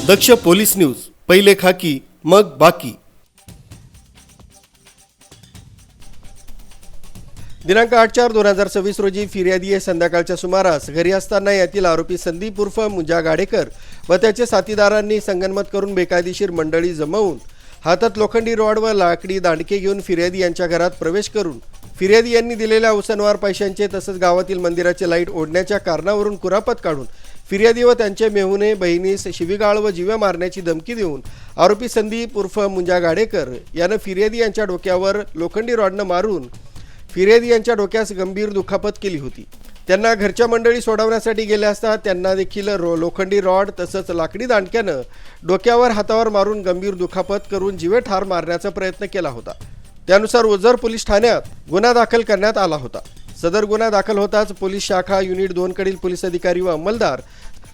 दक्ष police news, पहिले खाकी मग बाकी। दिनांक 8/4/2026 रोजी फिर्यादी संध्याकाळच्या सुमारास घरी असताना यातील आरोपी संदीप उर्फ मुंजा गाडेकर व त्याचे साथीदारांनी संगनमत करून बेकायदेशीर मंडळी जमवून हातात लोखंडी रॉड व लाकडी दांडके घेऊन फिर्यादी यांच्या घरात प्रवेश करून फिर्यादी यांनी दिलेल्या उसनवार पैशांचे तसंच गावातील मंदिराचे लाईट ओढण्याच्या कारणावरून कुरापत काढून फिर्यादी व त्यांचे मेहुणे बहिणीस शिवीगाळ व जीवे मारण्याची धमकी देऊन आरोपी संदीप उर्फ मुंजा गाडेकर यानं फिर्यादी यांच्या डोक्यावर लोखंडी रॉडनं मारून फिर्यादी यांच्या डोक्यास गंभीर दुखापत केली होती। त्यांना घरच्या मंडळी सोडवण्यासाठी गेले असता त्यांना देखील लोखंडी रॉड तसंच लाकडी दांडक्यानं डोक्यावर हातावर मारून गंभीर दुखापत करून जीवे ठार मारण्याचा प्रयत्न केला होता। त्यानुसार ओझर पोलीस ठाण्यात गुन्हा दाखल करण्यात आला होता। सदर गुन्हा दाखल होताच पोलीस शाखा युनिट 2 कडील पोलीस अधिकारी व अंमलदार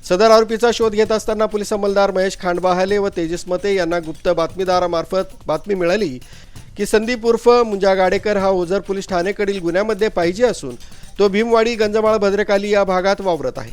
सदर आरोपीचा शोध घेत असताना पोलीस अंमलदार महेश खांडबहाले व तेजस मते यांना गुप्त बातमीदारामार्फत बातमी मिळाली की संदीप उर्फ मुंजा गाडेकर हा ओझर पोलीस ठाणेकडील गुन्ह्यामध्ये पाहिजे असून तो भीमवाडी गंजमाळ भद्रकाली या भागात वावरत आहे।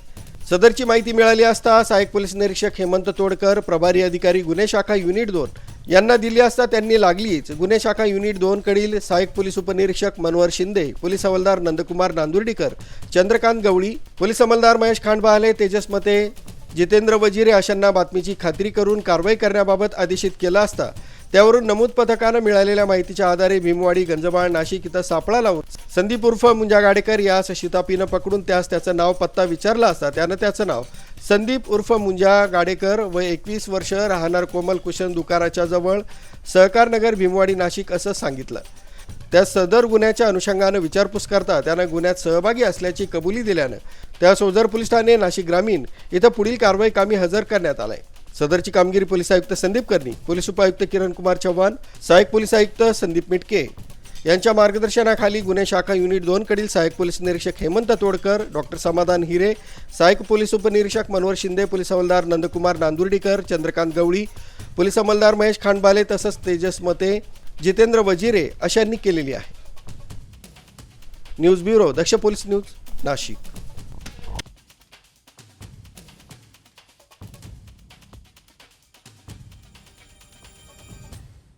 सदरची माहिती मिळाली असता सहाय्यक पोलीस निरीक्षक हेमंत तोडकर प्रभारी अधिकारी गुन्हे शाखा युनिट 2 यांना दिली असता त्यांनी लागलीच गुन्हे शाखा युनिट 2 कडील सहाय्यक पोलीस उपनिरीक्षक मनोहर शिंदे, पोलीस हवालदार नंदकुमार नांदुर्डीकर, चंद्रकांत गवळी, पोलीस अंमलदार महेश खांडबहाले, तेजस मते, जितेंद्र वजिरे अशांना बातमीची खात्री करून कारवाई करण्याबाबत आदेशित केलं असता त्यावरून नमूद पथकानं मिळालेल्या माहितीच्या आधारे भीमवाडी गंजमाळ नाशिक इथं सापळा लावून संदीप उर्फ मुंजा गाडेकर यास शितापीनं पकडून त्याचं नाव पत्ता विचारला असता त्यानं त्याचं नाव संदीप उर्फ मुंजा गाडेकर व 21 वर्ष राहणार कोमल कुशन दुकानाच्या जवळ सहकार नगर भीमवाडी नाशिक असं सांगितलं। त्या सदर गुन्ह्याच्या अनुषंगानं विचारपूस करता त्यानं गुन्ह्यात सहभागी असल्याची कबुली दिल्यानं त्यास ओझर पोलीस ठाणे नाशिक ग्रामीण इथं पुढील कारवाई कामी हजर करण्यात आलाय। सदरची कामगिरी पोलीस आयुक्त संदीप कर्णी, पोलीस उपायुक्त किरण कुमार चव्हाण, सहाय्यक पोलीस आयुक्त संदीप मिटके यांच्या मार्गदर्शनाखाली गुन्हे शाखा युनिट 2 कडील सहाय्यक पोलीस निरीक्षक हेमंत तोडकर, डॉक्टर समाधान हिरे, सहाय्यक पोलीस उपनिरीक्षक मनोहर शिंदे, पोलीस हवालदार नंदकुमार नांदुर्डीकर, चंद्रकांत गवळी, पोलीस अंमलदार महेश खांडबाले तसंच तेजस मते, जितेंद्र वजिरे अशांनी केलेली आहे। न्यूज ब्युरो, दक्ष पोलीस न्यूज, नाशिक।